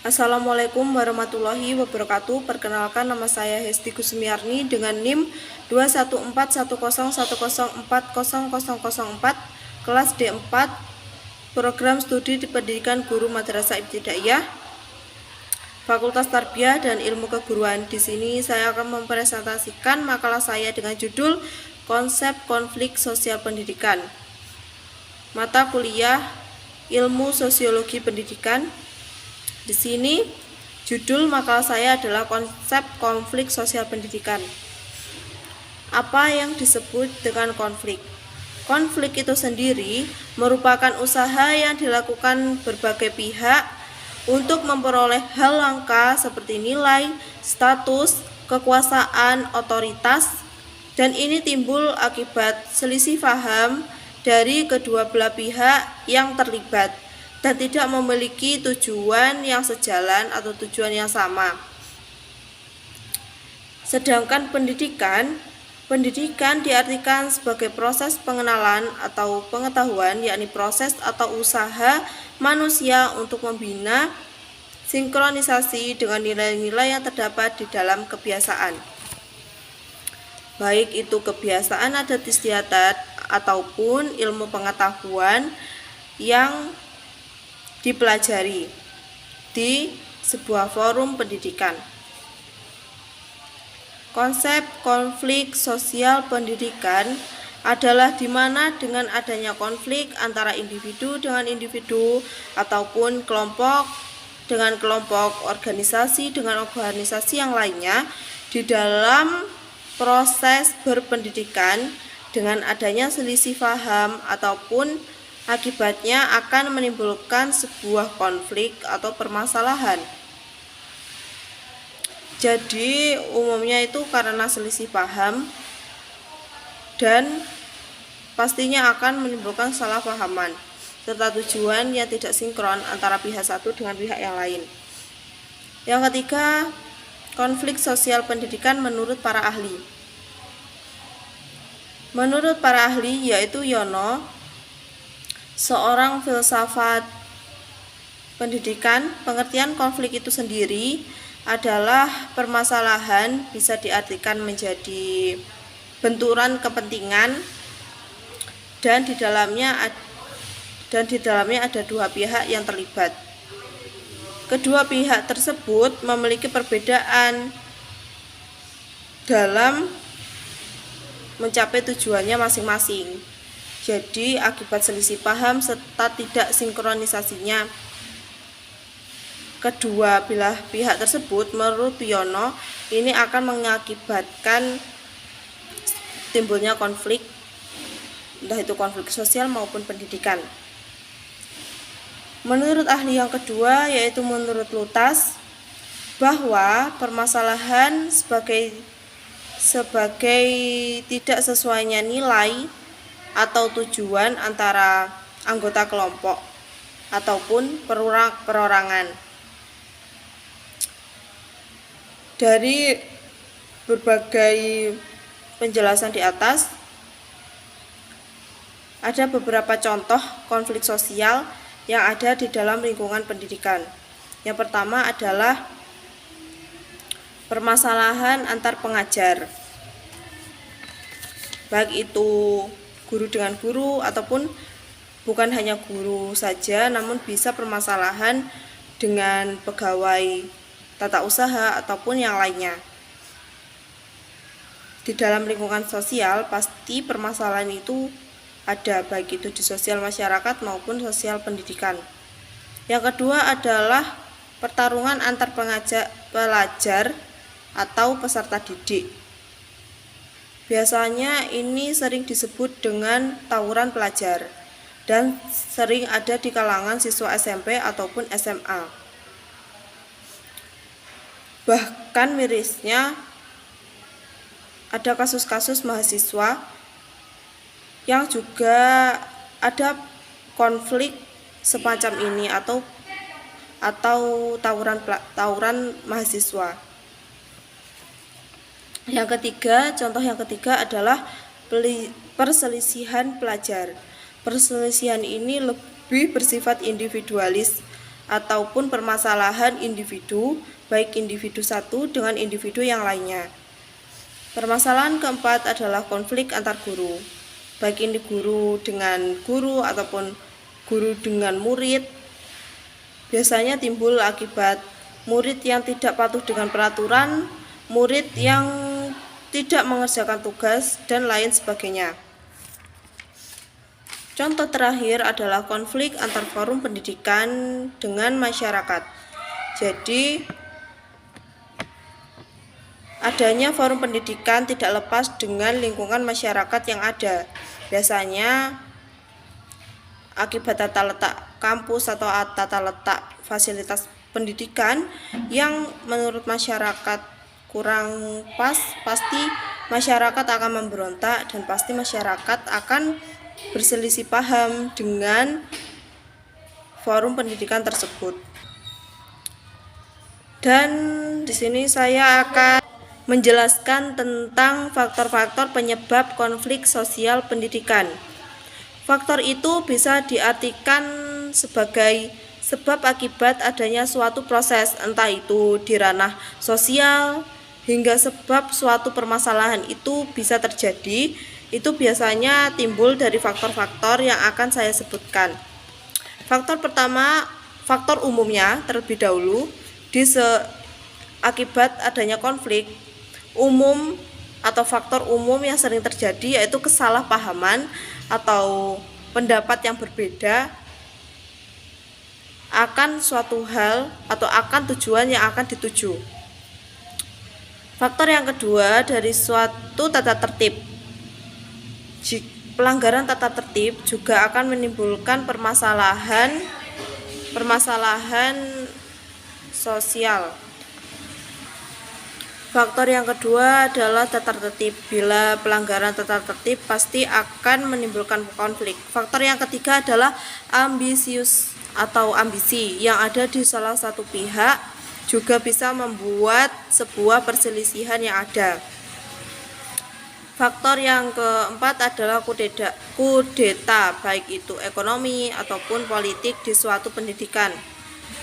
Assalamualaikum warahmatullahi wabarakatuh. Perkenalkan, nama saya Hesti Kusmiarni dengan NIM 21410104004, kelas D4, program studi di pendidikan guru madrasah ibtidaiyah, Fakultas Tarbiyah dan Ilmu Keguruan. Di sini saya akan mempresentasikan makalah saya dengan judul Konsep Konflik Sosial Pendidikan. Mata kuliah Ilmu Sosiologi Pendidikan. Di sini judul makalah saya adalah Konsep Konflik Sosial Pendidikan. Apa yang disebut dengan konflik? Konflik itu sendiri merupakan usaha yang dilakukan berbagai pihak untuk memperoleh hal langka seperti nilai, status, kekuasaan, otoritas, dan ini timbul akibat selisih paham dari kedua belah pihak yang terlibat dan tidak memiliki tujuan yang sejalan atau tujuan yang sama. Sedangkan pendidikan diartikan sebagai proses pengenalan atau pengetahuan, yakni proses atau usaha manusia untuk membina sinkronisasi dengan nilai-nilai yang terdapat di dalam kebiasaan. Baik itu kebiasaan adat istiadat ataupun ilmu pengetahuan yang dipelajari di sebuah forum pendidikan. Konsep konflik sosial pendidikan adalah di mana dengan adanya konflik antara individu dengan individu ataupun kelompok dengan kelompok, organisasi dengan organisasi yang lainnya di dalam proses berpendidikan dengan adanya selisih paham ataupun akibatnya akan menimbulkan sebuah konflik atau permasalahan. Jadi umumnya itu karena selisih paham dan pastinya akan menimbulkan salah pahaman serta tujuan yang tidak sinkron antara pihak satu dengan pihak yang lain. Yang ketiga, konflik sosial pendidikan menurut para ahli. Menurut para ahli yaitu Yono, seorang filsafat pendidikan, pengertian konflik itu sendiri adalah permasalahan bisa diartikan menjadi benturan kepentingan dan di dalamnya ada dua pihak yang terlibat. Kedua pihak tersebut memiliki perbedaan dalam mencapai tujuannya masing-masing. Jadi akibat selisih paham serta tidak sinkronisasinya kedua belah pihak tersebut, menurut Yono ini akan mengakibatkan timbulnya konflik, entah itu konflik sosial maupun pendidikan. Menurut ahli yang kedua yaitu menurut Lutas, bahwa permasalahan sebagai tidak sesuainya nilai atau tujuan antara anggota kelompok ataupun perorangan. Dari berbagai penjelasan di atas, ada beberapa contoh konflik sosial yang ada di dalam lingkungan pendidikan. Yang pertama adalah permasalahan antar pengajar, baik itu guru dengan guru ataupun bukan hanya guru saja, namun bisa permasalahan dengan pegawai tata usaha ataupun yang lainnya. Di dalam lingkungan sosial pasti permasalahan itu ada, baik itu di sosial masyarakat maupun sosial pendidikan. Yang kedua adalah pertarungan antar pelajar atau peserta didik. Biasanya ini sering disebut dengan tawuran pelajar dan sering ada di kalangan siswa SMP ataupun SMA. Bahkan mirisnya ada kasus-kasus mahasiswa yang juga ada konflik semacam ini atau tawuran mahasiswa. Contoh yang ketiga adalah perselisihan pelajar. Perselisihan ini lebih bersifat individualis ataupun permasalahan individu, baik individu satu dengan individu yang lainnya. Permasalahan keempat adalah konflik antar guru, baik ini guru dengan guru ataupun guru dengan murid. Biasanya timbul akibat murid yang tidak patuh dengan peraturan, murid yang tidak mengerjakan tugas, dan lain sebagainya. Contoh terakhir adalah konflik antar forum pendidikan dengan masyarakat. Jadi, adanya forum pendidikan tidak lepas dengan lingkungan masyarakat yang ada. Biasanya akibat tata letak kampus atau tata letak fasilitas pendidikan yang menurut masyarakat kurang pas, pasti masyarakat akan memberontak dan pasti masyarakat akan berselisih paham dengan forum pendidikan tersebut. Dan di sini saya akan menjelaskan tentang faktor-faktor penyebab konflik sosial pendidikan. Faktor itu bisa diartikan sebagai sebab akibat adanya suatu proses, entah itu di ranah sosial hingga sebab suatu permasalahan itu bisa terjadi. Itu biasanya timbul dari faktor-faktor yang akan saya sebutkan. Faktor pertama, faktor umumnya terlebih dahulu. Akibat adanya konflik umum atau faktor umum yang sering terjadi yaitu kesalahpahaman atau pendapat yang berbeda akan suatu hal atau akan tujuan yang akan dituju. Faktor yang kedua dari suatu tata tertib. Pelanggaran tata tertib juga akan menimbulkan permasalahan sosial. Faktor yang kedua adalah tata tertib. Bila pelanggaran tata tertib pasti akan menimbulkan konflik. Faktor yang ketiga adalah ambisius atau ambisi yang ada di salah satu pihak juga bisa membuat sebuah perselisihan yang ada. Faktor yang keempat adalah kudeta, baik itu ekonomi ataupun politik di suatu pendidikan.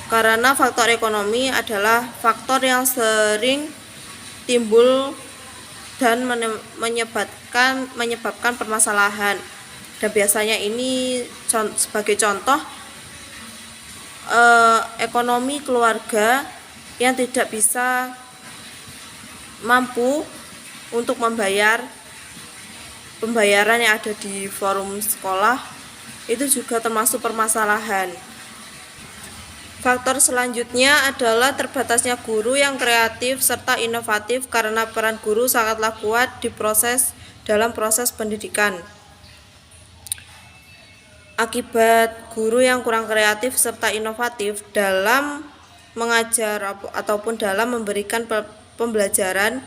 Karena faktor ekonomi adalah faktor yang sering timbul dan menyebabkan permasalahan. Dan biasanya ini sebagai contoh ekonomi keluarga yang tidak bisa mampu untuk pembayaran yang ada di forum sekolah, itu juga termasuk permasalahan. Faktor selanjutnya adalah terbatasnya guru yang kreatif serta inovatif karena peran guru sangatlah kuat dalam proses pendidikan. Akibat guru yang kurang kreatif serta inovatif dalam mengajar ataupun dalam memberikan pembelajaran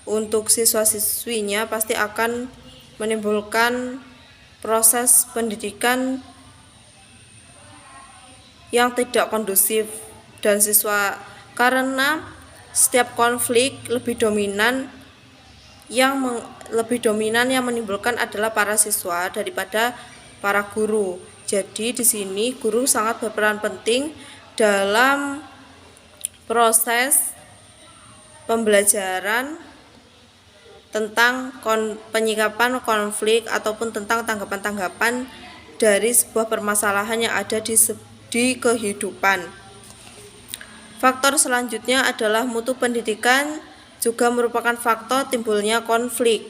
untuk siswa-siswinya pasti akan menimbulkan proses pendidikan yang tidak kondusif dan siswa, karena setiap konflik lebih dominan yang menimbulkan adalah para siswa daripada para guru. Jadi di sini guru sangat berperan penting dalam proses pembelajaran tentang penyikapan konflik ataupun tentang tanggapan-tanggapan dari sebuah permasalahan yang ada di kehidupan. Faktor selanjutnya adalah mutu pendidikan juga merupakan faktor timbulnya konflik.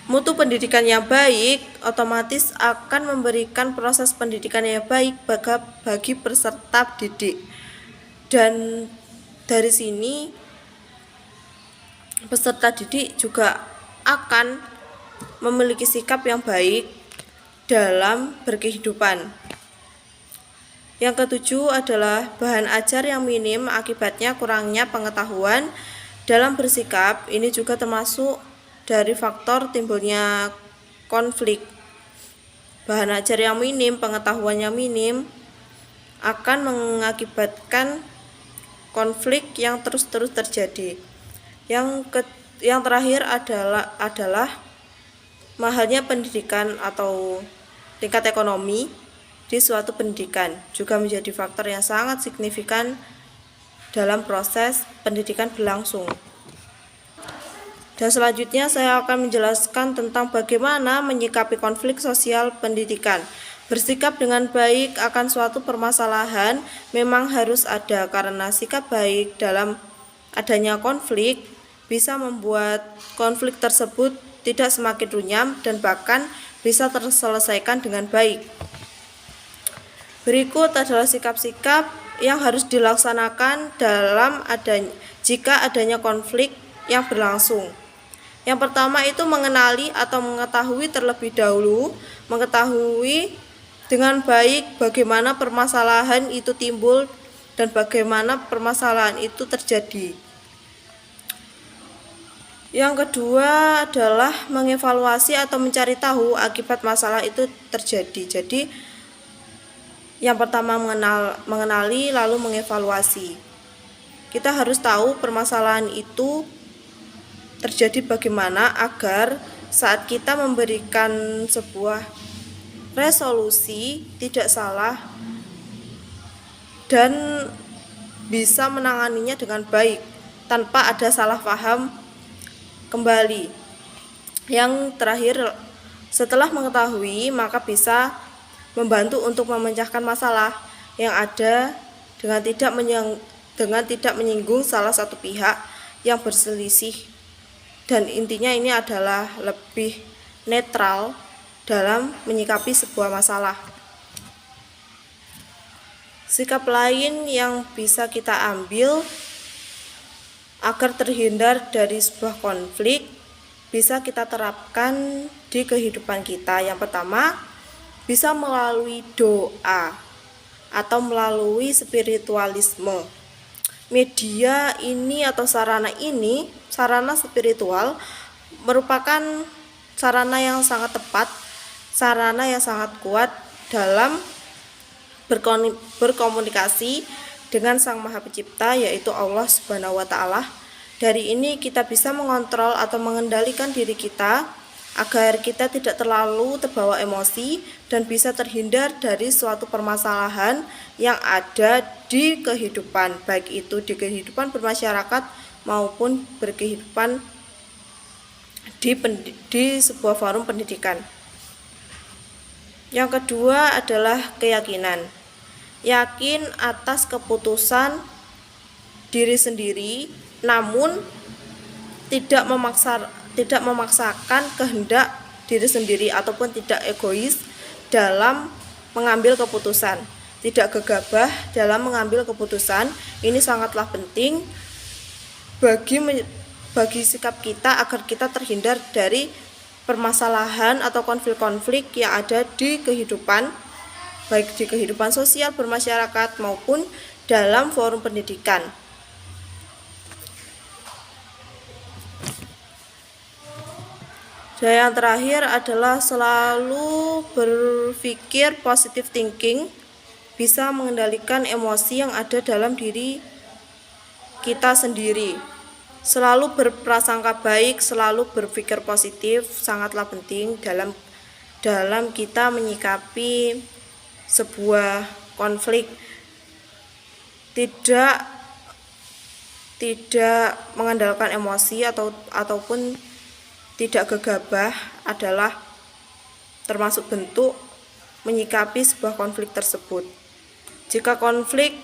Mutu pendidikan yang baik otomatis akan memberikan proses pendidikan yang baik bagi peserta didik. Dan dari sini peserta didik juga akan memiliki sikap yang baik dalam berkehidupan. Yang ketujuh adalah bahan ajar yang minim, akibatnya kurangnya pengetahuan dalam bersikap. Ini juga termasuk dari faktor timbulnya konflik. Bahan ajar yang minim, pengetahuan yang minim akan mengakibatkan konflik yang terus-terus terjadi. Yang terakhir adalah mahalnya pendidikan atau tingkat ekonomi di suatu pendidikan, juga menjadi faktor yang sangat signifikan dalam proses pendidikan berlangsung. Dan selanjutnya saya akan menjelaskan tentang bagaimana menyikapi konflik sosial pendidikan. Bersikap dengan baik akan suatu permasalahan memang harus ada, karena sikap baik dalam adanya konflik bisa membuat konflik tersebut tidak semakin runyam dan bahkan bisa terselesaikan dengan baik. Berikut adalah sikap-sikap yang harus dilaksanakan jika adanya konflik yang berlangsung. Yang pertama itu mengenali atau mengetahui terlebih dahulu, mengetahui dengan baik bagaimana permasalahan itu timbul dan bagaimana permasalahan itu terjadi. Yang kedua adalah mengevaluasi atau mencari tahu akibat masalah itu terjadi. Jadi yang pertama mengenali lalu mengevaluasi. Kita harus tahu permasalahan itu terjadi bagaimana agar saat kita memberikan sebuah resolusi tidak salah dan bisa menanganinya dengan baik tanpa ada salah paham kembali. Yang terakhir, setelah mengetahui maka bisa membantu untuk memecahkan masalah yang ada dengan tidak menyinggung salah satu pihak yang berselisih. Dan intinya ini adalah lebih netral dalam menyikapi sebuah masalah. Sikap lain yang bisa kita ambil agar terhindar dari sebuah konflik bisa kita terapkan di kehidupan kita. Yang pertama, bisa melalui doa atau melalui spiritualisme. Media ini atau sarana spiritual merupakan sarana yang sangat tepat, sarana yang sangat kuat dalam berkomunikasi dengan Sang Maha Pencipta, yaitu Allah Subhanahu wa Ta'ala. Dari ini kita bisa mengontrol atau mengendalikan diri kita agar kita tidak terlalu terbawa emosi dan bisa terhindar dari suatu permasalahan yang ada di kehidupan, baik itu di kehidupan bermasyarakat maupun berkehidupan di sebuah forum pendidikan. Yang kedua adalah keyakinan. Yakin atas keputusan diri sendiri, namun tidak memaksakan kehendak diri sendiri ataupun tidak egois dalam mengambil keputusan, tidak gegabah dalam mengambil keputusan. Ini sangatlah penting bagi sikap kita agar kita terhindar dari permasalahan atau konflik-konflik yang ada di kehidupan, baik di kehidupan sosial bermasyarakat maupun dalam forum pendidikan. Dan yang terakhir adalah selalu berpikir positive thinking, bisa mengendalikan emosi yang ada dalam diri kita sendiri. Selalu berprasangka baik, selalu berpikir positif, sangatlah penting dalam kita menyikapi sebuah konflik. Tidak mengandalkan emosi ataupun tidak gegabah adalah termasuk bentuk menyikapi sebuah konflik tersebut. Jika konflik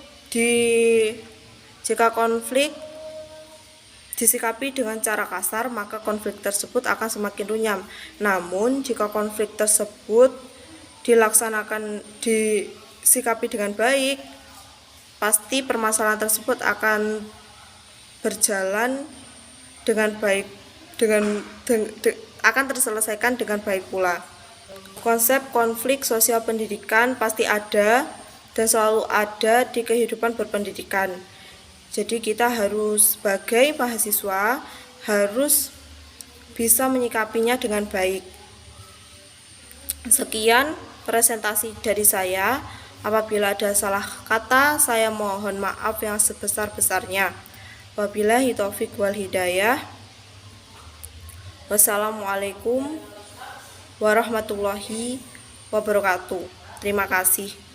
disikapi dengan cara kasar, maka konflik tersebut akan semakin runyam. Namun jika konflik tersebut disikapi dengan baik, pasti permasalahan tersebut akan berjalan dengan baik, akan terselesaikan dengan baik pula. Konsep konflik sosial pendidikan pasti ada dan selalu ada di kehidupan berpendidikan. Jadi kita harus sebagai mahasiswa harus bisa menyikapinya dengan baik. Sekian presentasi dari saya. Apabila ada salah kata, saya mohon maaf yang sebesar-besarnya. Wabillahi taufik wal hidayah. Wassalamualaikum warahmatullahi wabarakatuh. Terima kasih.